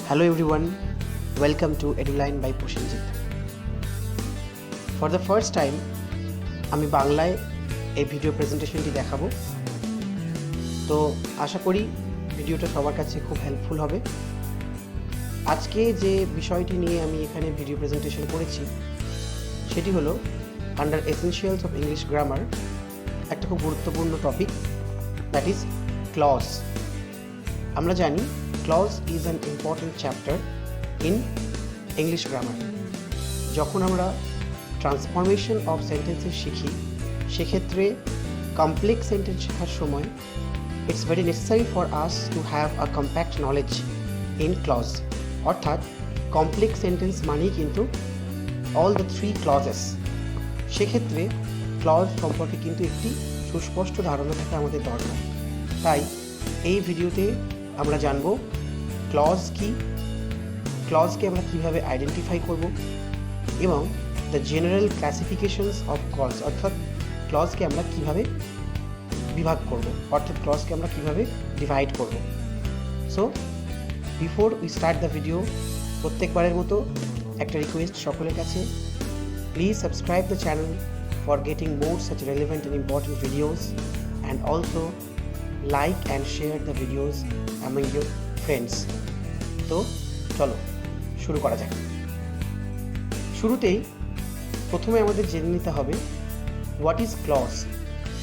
Hello everyone, welcome to Eduline by Pushinjit. For the first time আমি বাংলায় এই video প্রেজেন্টেশনটি দেখাবো। তো আশা করি ভিডিওটা সবার কাছে খুব হেল্পফুল হবে। আজকে যে বিষয়টি নিয়ে আমি এখানে ভিডিও প্রেজেন্টেশন করেছি সেটি হলো under essentials of English grammar একটা খুব গুরুত্বপূর্ণ টপিক, দ্যাট ইজ ক্লজ। আমরা জানি clause is an important chapter in English grammar. যখন আমরা ট্রান্সফরমেশন অফ সেন্টেন্সেস শিখি সেক্ষেত্রে কমপ্লেক্স সেন্টেন্স শেখার সময় it's very necessary for us to have a compact knowledge in clause. অর্থাৎ কমপ্লেক্স সেন্টেন্স মানেই কিন্তু অল দ্য থ্রি ক্লজেস। সেক্ষেত্রে ক্লজ সম্পর্কে কিন্তু একটি সুস্পষ্ট ধারণা থাকা আমাদের দরকার। তাই এই ভিডিওতে আমরা জানব ক্লজ কি, ক্লজকে আমরা কীভাবে আইডেন্টিফাই করব এবং the general classifications of clause, অর্থাৎ ক্লজকে আমরা কীভাবে বিভাগ করব, অর্থাৎ ক্লজকে আমরা কীভাবে ডিভাইড করব। So before we start the video, প্রত্যেকবারের মতো একটা রিকোয়েস্ট সকলের কাছে, please subscribe the channel for getting more such relevant and important videos, and also like and share the videos among your friends. তো চলো শুরু করা যাক। শুরুতেই প্রথমে আমাদের জেনে নিতে হবে হোয়াট ইজ ক্লজ,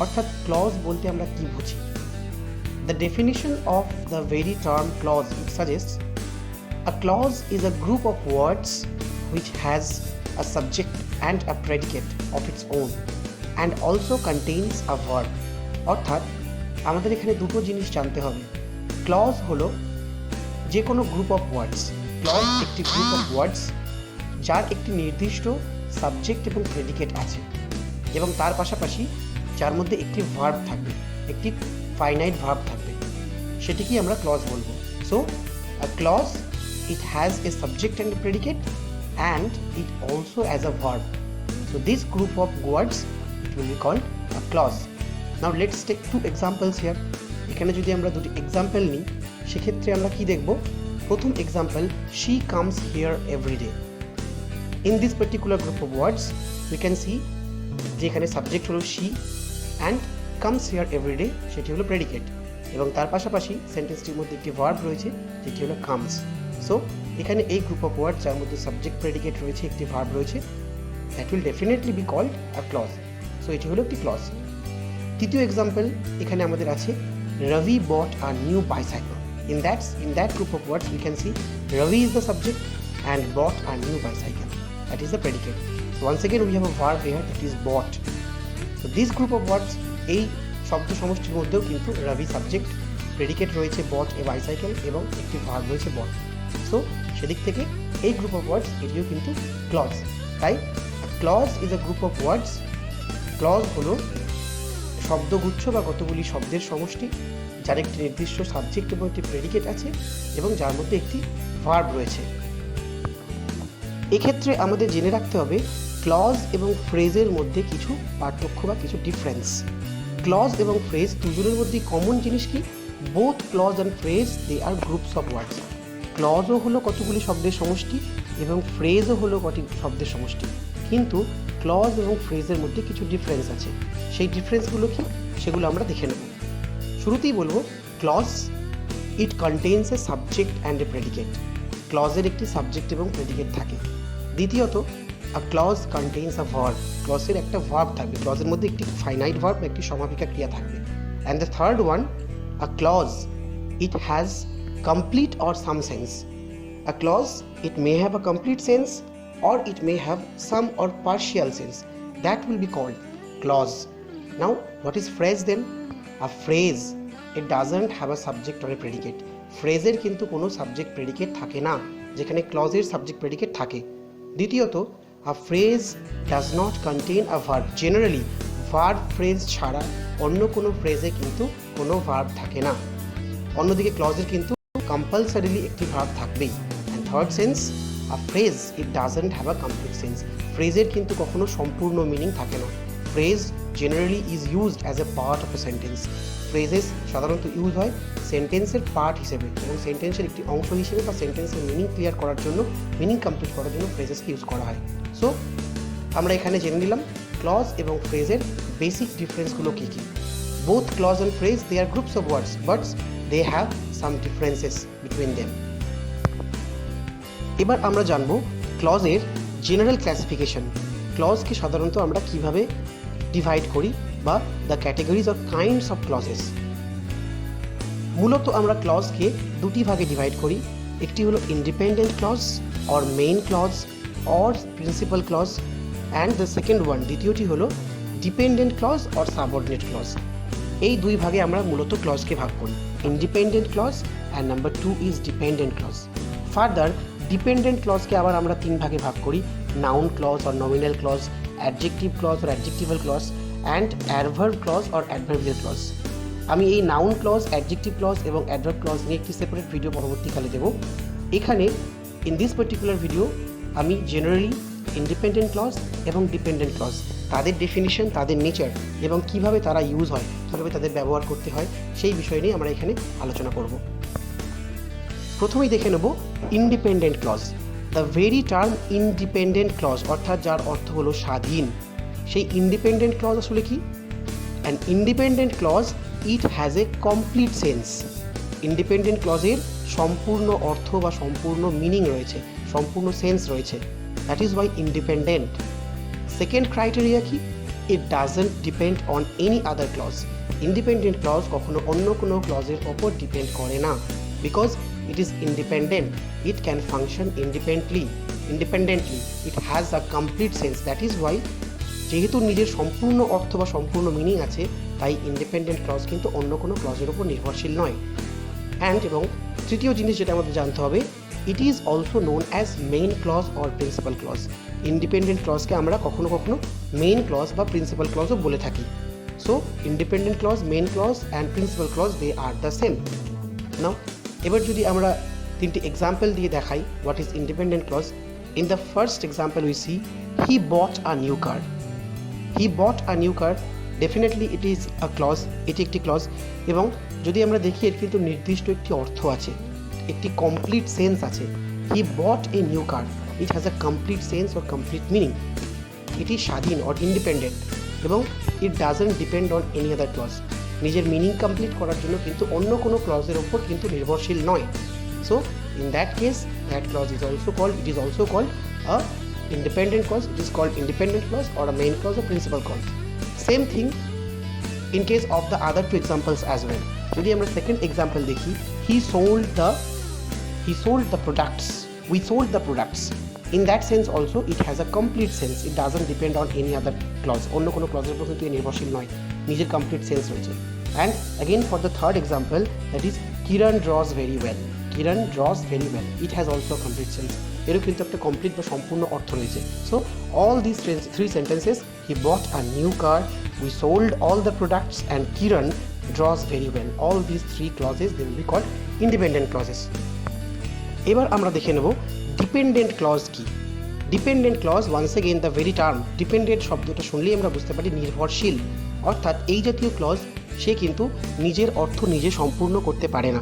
অর্থাৎ ক্লজ বলতে আমরা কি বুঝি। The definition of the very term clause suggests a clause is a group of words which has a subject and a predicate of its own and also contains a verb. অর্থাৎ আমাদের এখানে দুটো জিনিস জানতে হবে। ক্লজ হলো যে কোনো গ্রুপ অফ ওয়ার্ডস। ক্লজ একটি গ্রুপ অফ ওয়ার্ডস যার একটি নির্দিষ্ট সাবজেক্ট এবং প্রেডিকেট আছে এবং তার পাশাপাশি যার মধ্যে একটি ভার্ব থাকবে, একটি ফাইনাইট ভার্ব থাকবে, সেটিকেই আমরা ক্লজ বলবো। So a clause, it has a subject and a predicate and it also has a verb. So this group of words, it will be called a clause. Now let's take two examples here. এখানে যদি আমরা দুটি example নিই সেক্ষেত্রে আমরা কি দেখব। প্রথম example, she comes here every day. In this particular group of words we can see যেখানে সাবজেক্ট হলো she and comes here every day সেটি হলো predicate এবং তার পাশাপাশি সেন্টেন্সটির মধ্যে একটি ভার্ব রয়েছে যেটি হলো comes. সো এখানে এই গ্রুপ অফ ওয়ার্ড যার মধ্যে সাবজেক্ট প্রেডিকেট রয়েছে, একটি ভার্ব রয়েছে, that will definitely be called a clause. So এটি হলো একটি ক্লজ। তৃতীয় এক্সাম্পল এখানে আমাদের আছে Rabi bought a new bicycle. In that group of words we can see Rabi is the subject and bought a new bicycle, that is the predicate. So once again we have a verb here, that is bought. So this group of words, এই শব্দ সমষ্টির মধ্যেও কিন্তু রবি subject, predicate রয়েছে বট এ bicycle এবং একটি verb রয়েছে বট। So সেদিক থেকে এই গ্রুপ অফ ওয়ার্ডস এটিও কিন্তু ক্লজ। তাই clause is a group of words. Clause হলো শব্দগুচ্ছ বা কতগুলি শব্দের সমষ্টি যার একটি নির্দিষ্ট সাবজেক্ট এবং একটি প্রেডিকেট আছে এবং যার মধ্যে একটি ভার্ব রয়েছে। এক্ষেত্রে আমাদের জেনে রাখতে হবে ক্লজ এবং ফ্রেজের মধ্যে কিছু পার্থক্য বা কিছু ডিফারেন্স। ক্লজ এবং ফ্রেজ দুজনের মধ্যে কমন জিনিস কি, both clause and phrase they are groups of words. ক্লজও হলো কতগুলি শব্দের সমষ্টি এবং ফ্রেজও হলো কটি শব্দের সমষ্টি, কিন্তু ক্লজ এবং ফ্রেজের মধ্যে কিছু ডিফারেন্স আছে। সেই ডিফারেন্সগুলো কি সেগুলো আমরা দেখে নেব। শুরুতেই বলবো clause, it contains a subject and a predicate. ক্লজের একটি সাবজেক্ট এবং প্রেডিকেট থাকে। দ্বিতীয়ত, a clause contains a verb. ক্লজের একটা ভার্ব থাকবে, ক্লজের মধ্যে একটি ফাইনাইট ভার্ব, একটি সমাপিকা ক্রিয়া থাকবে। And the third one, a clause, it has complete or some sense. A clause, it may have a complete sense or it may have some or partial sense. That will be called clause. Now, what is phrase then? A phrase, it doesn't have a subject or a predicate. Phrase-এর কিন্তু কোনো subject predicate থাকে না, যেখানে ক্লজের subject predicate থাকে। দ্বিতীয়ত, a phrase does not contain a verb. Generally, verb phrase ছাড়া অন্য কোনো ফ্রেজে কিন্তু কোনো ভার্ব থাকে না। অন্যদিকে ক্লজের কিন্তু কম্পালসারিলি একটি ভার্ব থাকবেই। And third sense, a phrase, it doesn't have a complete sense. ফ্রেজের কিন্তু কখনো সম্পূর্ণ মিনিং থাকে না। Phrase generally is used as a part of a sentence. Phrases সাধারণত ইউজ হয় সেন্টেন্সের পার্ট হিসেবে এবং সেন্টেন্সের একটি অংশ হিসেবে বা সেন্টেন্সের মিনিং ক্লিয়ার করার জন্য, মিনিং কমপ্লিট করার জন্য ফ্রেজেসকে ইউজ করা হয়। সো আমরা এখানে জেনে নিলাম ক্লজ এবং ফ্রেজের বেসিক ডিফারেন্সগুলো কী কী। Both clause and phrase, they are groups of words, but they have some differences between them. এবার আমরা জানব ক্লজের জেনারেল ক্লাসিফিকেশন। ক্লজকে সাধারণত আমরা কিভাবে ডিভাইড করি বা the categories or kinds of clauses. মূলত আমরা ক্লজকে দুটি ভাগে ডিভাইড করি। একটি হলো independent clause or main clause or principal clause, and the second one, দ্বিতীয়টি হলো dependent clause or subordinate clause. এই দুই ভাগে আমরা মূলত ক্লজকে ভাগ করি, independent clause and number 2 is dependent clause. Further dependent ক্লজকে আবার আমরা তিন ভাগে ভাগ করি, noun clause or nominal clause, adjective clause or adjectival clause, and adverb clause or adverbial clause. আমি এই নাউন ক্লজ, অ্যাডজেক্টিভ ক্লজ এবং অ্যাডভার্ব ক্লজ নিয়ে একটি সেপারেট ভিডিও পরবর্তীকালে দেবো। এখানে ইন দিস পার্টিকুলার ভিডিও আমি জেনারেলি ইন্ডিপেন্ডেন্ট ক্লজ এবং ডিপেন্ডেন্ট ক্লজ, তাদের ডেফিনিশন, তাদের নেচার এবং কিভাবে তারা ইউজ হয়, কীভাবে তাদের ব্যবহার করতে হয়, সেই বিষয় নিয়ে আমরা এখানে আলোচনা করব। প্রথমেই দেখে নেব independent clause. The very term independent clause, অর্থাৎ যার অর্থ হলো স্বাধীন, সেই ইন্ডিপেন্ডেন্ট ক্লজ আসলে কি? An independent clause it has a complete sense. Independent ক্লজের সম্পূর্ণ অর্থ বা সম্পূর্ণ মিনিং রয়েছে, সম্পূর্ণ সেন্স রয়েছে। That is why independent. Second criteria কি? It doesn't depend on any other clause. Independent clause কখনো অন্য কোনো ক্লজের ওপর ডিপেন্ড করে না, because it is independent, it can function independently, it has a complete sense. That is why, যেহেতু নিজের সম্পূর্ণ অর্থ বা সম্পূর্ণ মিনিং আছে, তাই ইন্ডিপেন্ডেন্ট ক্লজ কিন্তু অন্য কোনো ক্লজের ওপর নির্ভরশীল নয়। অ্যান্ড এবং তৃতীয় জিনিস যেটা আমাদের জানতে হবে, it is also known as main clause or principal clause. Independent ক্লজকে আমরা কখনো কখনো মেইন ক্লজ বা প্রিন্সিপাল ক্লজও বলে থাকি। So independent clause, main clause and principal clause, they are the same. Now এবার যদি আমরা তিনটি এক্সাম্পল দিয়ে দেখাই what is independent clause. In the first example we see he bought a new car. He bought a new car, definitely it is a clause, এটি একটি clause. এবং যদি আমরা দেখি এর কিন্তু নির্দিষ্ট একটি অর্থ আছে, একটি কমপ্লিট সেন্স আছে। He bought a new car, it has a complete sense or complete meaning. এটি স্বাধীন অর ইন্ডিপেন্ডেন্ট এবং it doesn't depend on any other clause. নিজের মিনিং কমপ্লিট করার জন্য কিন্তু অন্য কোনো ক্লজের ওপর কিন্তু নির্ভরশীল নয়। So in that case that clause is also called, it is also called a independent clause. It is called independent clause or a main clause or principal clause. Same thing in case of the other two examples as well. যদি আমরা second example দেখি, he sold the products, we sold the products. In that sense also it has a complete sense, it doesn't depend on any other clause, অন্য কোনো ক্লজের উপর কিন্তু নির্ভরশীল নয়, নিজের কমপ্লিট সেন্স রয়েছে। And again for the third example, that is Kiran draws very well. Kiran draws very well, it has also a complete sense, এরও কিন্তু একটা কমপ্লিট বা সম্পূর্ণ অর্থ রয়েছে। So all this three sentences, he bought a new car, we sold all the products and Kiran draws very well, all this three clauses they will be called independent clauses. এবার আমরা দেখে নেব ডিপেন্ডেন্ট ক্লজ কি। Dependent clause, once again the very term dependent শব্দটা শুনলেই আমরা বুঝতে পারি নির্ভরশীল, অর্থাৎ এই জাতীয় ক্লজ সে কিন্তু নিজের অর্থ নিজে সম্পূর্ণ করতে পারে না।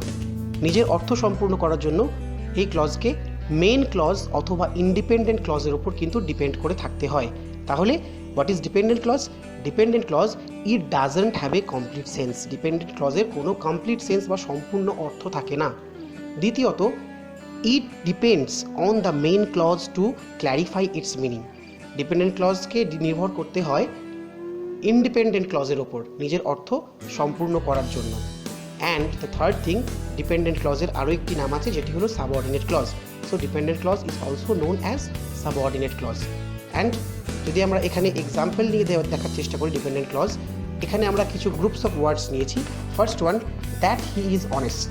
নিজের অর্থ সম্পূর্ণ করার জন্য এই ক্লজকে মেইন ক্লজ অথবা ইন্ডিপেন্ডেন্ট ক্লজের উপর কিন্তু ডিপেন্ড করে থাকতে হয়। তাহলে what is dependent clause? Dependent clause, it doesn't have a complete sense. Dependent ক্লজের কোনো কমপ্লিট সেন্স বা সম্পূর্ণ অর্থ থাকে না। দ্বিতীয়ত, it depends on the main clause to clarify its meaning. Dependent ক্লজকে নির্ভর করতে হয় ইন্ডিপেন্ডেন্ট ক্লজের ওপর নিজের অর্থ সম্পূর্ণ করার জন্য। And the third thing, dependent ক্লজের আরও একটি নাম আছে যেটি হলো subordinate clause. So dependent clause is also known as subordinate clause. And যদি আমরা এখানে এক্সাম্পল নিয়ে দেখার চেষ্টা করি ডিপেন্ডেন্ট ক্লজ, এখানে আমরা কিছু গ্রুপস অফ ওয়ার্ডস নিয়েছি। First one, that he is honest.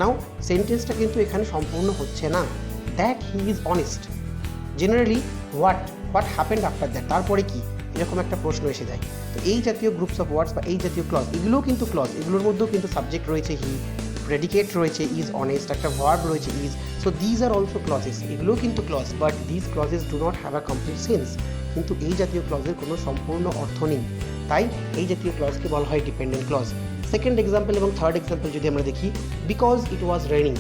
Now সেন্টেন্সটা কিন্তু এখানে সম্পূর্ণ হচ্ছে না। That he is honest, generally what happened after that, তারপরে কি, এরকম একটা প্রশ্ন এসে যায়। তো এই জাতীয় গ্রুপস অফ ওয়ার্ডস বা এই জাতীয় ক্লজ, এগুলোও কিন্তু ক্লজ, এগুলোর মধ্যেও কিন্তু সাবজেক্ট রয়েছে হি, প্রেডিকেট রয়েছে ইজ অনেস্ট, একটা ভার্ব রয়েছে is. So these are also clauses, এগুলোও কিন্তু clause, but these clauses do not have a complete sense. কিন্তু এই জাতীয় ক্লজের কোনো সম্পূর্ণ অর্থ নেই। তাই এই জাতীয় ক্লজকে বলা হয় ডিপেন্ডেন্ট ক্লজ। সেকেন্ড এক্সাম্পল এবং থার্ড এক্সাম্পল যদি আমরা দেখি, because it was raining,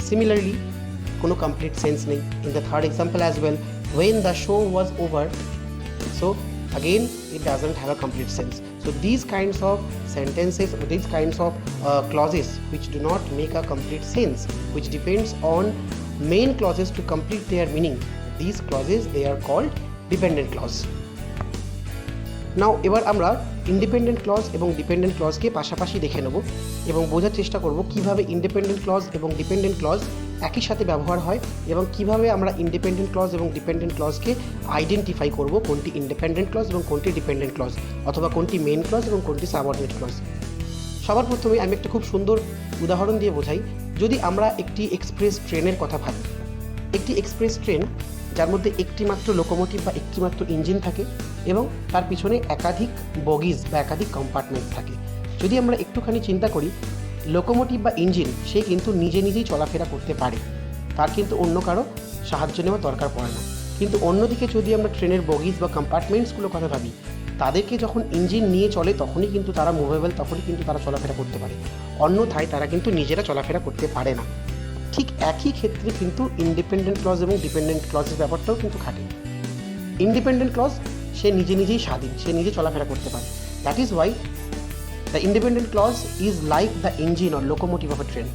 similarly কোনো কমপ্লিট সেন্স নেই। In the third example as well, when the show was over, so again it doesn't have a complete sense. So these kinds of sentences or these kinds of clauses which do not make a complete sense, which depends on main clauses to complete their meaning, these clauses they are called dependent clause. নাও এবার আমরা independent clause এবং dependent ক্লজকে পাশাপাশি দেখে নেব এবং বোঝার চেষ্টা করব কিভাবে ইন্ডিপেন্ডেন্ট ক্লজ এবং ডিপেন্ডেন্ট ক্লজ একই সাথে ব্যবহার হয় এবং কিভাবে আমরা ইন্ডিপেন্ডেন্ট ক্লজ এবং ডিপেন্ডেন্ট ক্লজকে আইডেন্টিফাই করব কোনটি ইন্ডিপেন্ডেন্ট ক্লজ এবং কোনটি ডিপেন্ডেন্ট ক্লজ, অথবা কোনটি মেইন ক্লজ এবং কোনটি সাবঅর্ডিনেট ক্লজ। সবার প্রথমে আমি একটা খুব সুন্দর উদাহরণ দিয়ে বোঝাই। যদি আমরা একটি এক্সপ্রেস ট্রেনের কথা ভাবি, একটি এক্সপ্রেস ট্রেন যার মধ্যে একটি মাত্র লোকোমোটিভ বা একটি মাত্র ইঞ্জিন থাকে এবং তার পিছনে একাধিক বগিজ বা একাধিক কম্পার্টমেন্ট থাকে। যদি আমরা একটুখানি চিন্তা করি, লোকোমোটিভ বা ইঞ্জিন সে কিন্তু নিজে নিজেই চলাফেরা করতে পারে, তার কিন্তু অন্য কারো সাহায্য নেওয়া দরকার পড়ে না। কিন্তু অন্যদিকে যদি আমরা ট্রেনের বগিজ বা কম্পার্টমেন্টসগুলোর কথা ভাবি, তাদেরকে যখন ইঞ্জিন নিয়ে চলে তখনই কিন্তু তারা মুভেবল, তখনই কিন্তু তারা চলাফেরা করতে পারে, অন্যথায় তারা কিন্তু নিজেরা চলাফেরা করতে পারে না। ঠিক একই ক্ষেত্রে কিন্তু ইন্ডিপেন্ডেন্ট ক্লজ এবং ডিপেন্ডেন্ট ক্লজের ব্যাপারটাও কিন্তু খাটে। ইন্ডিপেন্ডেন্ট ক্লজ সে নিজে নিজেই স্বাধীন, সে নিজে চলাফেরা করতে পারে। That is why the independent clause is like the engine or locomotive of a train.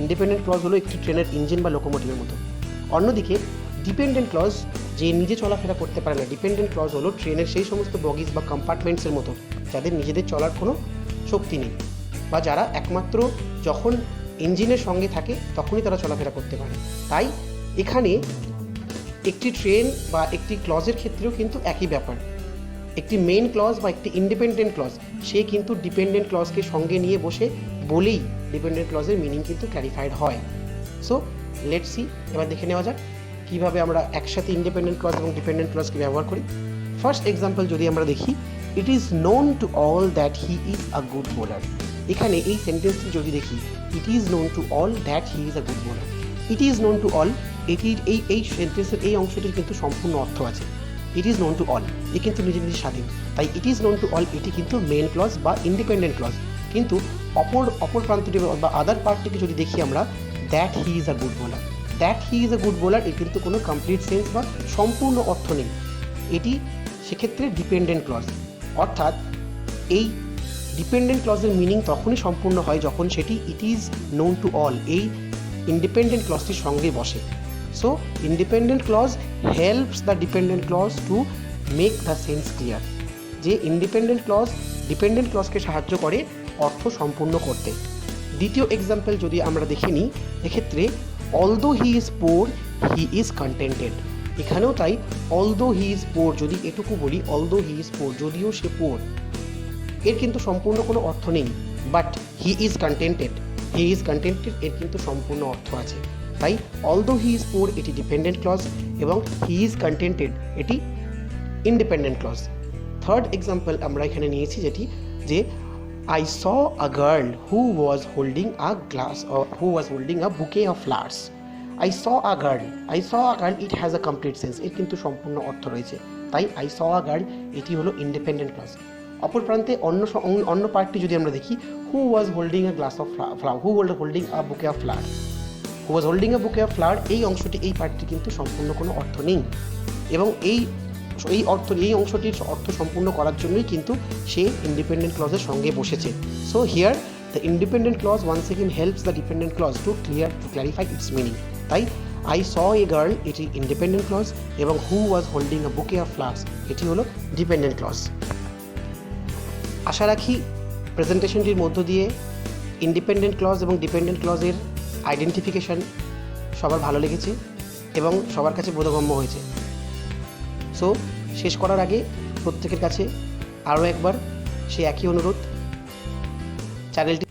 Independent clause হলো একটি ট্রেনের ইঞ্জিন বা লোকোমোটিভের মতো। অন্যদিকে ডিপেন্ডেন্ট ক্লজ যে নিজে চলাফেরা করতে পারে না। ডিপেন্ডেন্ট ক্লজ হলো ট্রেনের সেই সমস্ত বগিজ বা কম্পার্টমেন্টসের মতো যাদের নিজেদের চলার কোনো শক্তি নেই, বা যারা একমাত্র যখন ইঞ্জিনের সঙ্গে থাকে তখনই তারা চলাফেরা করতে পারে। তাই এখানে একটি ট্রেন বা একটি ক্লজের ক্ষেত্রেও কিন্তু একই ব্যাপার। একটি মেইন ক্লজ বা একটি ইন্ডিপেন্ডেন্ট ক্লজ সে কিন্তু ডিপেন্ডেন্ট ক্লজকে সঙ্গে নিয়ে বসে বলেই ডিপেন্ডেন্ট ক্লজের মিনিং কিন্তু ক্ল্যারিফাইড হয়। সো লেটস সি, এবার দেখে নেওয়া যাক কীভাবে আমরা একসাথে ইন্ডিপেন্ডেন্ট ক্লজ এবং ডিপেন্ডেন্ট ক্লজকে ব্যবহার করি। ফার্স্ট এক্সাম্পল যদি আমরা দেখি, ইট is known to all that he is a good bowler. এখানে এই সেন্টেন্সটি যদি দেখি, ইট is known to all that he is a good bowler. It is known to all, এটির এই সেন্টেন্সের এই অংশটির কিন্তু সম্পূর্ণ অর্থ আছে। It is known to all, এ কিন্তু নিজে নিজে স্বাধীন, তাই it is known to all এটি কিন্তু মেন ক্লজ বা ইন্ডিপেন্ডেন্ট ক্লজ। কিন্তু অপর প্রান্তটি বা আদার পার্টটিকে যদি দেখি আমরা, that he is a good bowler, that he is a good bowler এর কিন্তু কোনো কমপ্লিট সেন্স বা সম্পূর্ণ অর্থ নেই। এটি সেক্ষেত্রে ডিপেন্ডেন্ট ক্লজ, অর্থাৎ এই ডিপেন্ডেন্ট ক্লজের মিনিং তখনই সম্পূর্ণ হয় যখন সেটি it is known to all এই ইন্ডিপেন্ডেন্ট ক্লজটির সঙ্গে বসে। So independent clause helps the dependent clause to make the sense clear. যে ইন্ডিপেন্ডেন্ট ক্লজ ডিপেন্ডেন্ট ক্লজকে সাহায্য করে অর্থ সম্পূর্ণ করতে। দ্বিতীয় এক্সাম্পল যদি আমরা দেখে নিই, এক্ষেত্রে although he is poor he is contented. এখানেও তাই অলদো হি ইজ পোর, যদি এটুকু বলি অলদো হি ইজ পোর, যদিও সে পোর, এর কিন্তু সম্পূর্ণ কোনো অর্থ নেই। But he is contented, he is contented এর কিন্তু সম্পূর্ণ অর্থ আছে। তাই অলদো হি ইজ পোর এটি ডিপেন্ডেন্ট ক্লজ এবং হি ইজ কন্টেন্টেড এটি ইন্ডিপেন্ডেন্ট ক্লজ। থার্ড এক্সাম্পল আমরা এখানে নিয়েছি যেটি যে I saw a girl who was holding a bouquet of flowers. I saw a girl, it has a complete sense, এর কিন্তু সম্পূর্ণ অর্থ রয়েছে। তাই I saw a girl এটি হলো ইন্ডিপেন্ডেন্ট ক্লজ। অপর প্রান্তে অন্য পার্টটি যদি আমরা দেখি, who was holding a bouquet of flower, এই অংশটি এই পার্টটি কিন্তু সম্পূর্ণ কোনো অর্থ নেই এবং এই অংশটির অর্থ সম্পূর্ণ করার জন্যই কিন্তু সে ইন্ডিপেন্ডেন্ট ক্লজের সঙ্গে বসেছে। So here the independent clause once again helps the dependent clause to clarify its meaning. তাই আই স এ গার্ল এটি ইন্ডিপেন্ডেন্ট ক্লজ এবং হু ওয়াজ হোল্ডিং আ বুকে অফ ফ্লাওয়ার্স এটি হলো ডিপেন্ডেন্ট ক্লজ। আশা রাখি প্রেজেন্টেশনটির মধ্য দিয়ে ইন্ডিপেন্ডেন্ট ক্লজ এবং ডিপেন্ডেন্ট ক্লজের আইডেন্টিফিকেশন সবার ভালো লেগেছে এবং সবার কাছে বোধগম্য হয়েছে। সো শেষ করার আগে প্রত্যেকের কাছে আরও একবার সেই একই অনুরোধ, চ্যানেলটি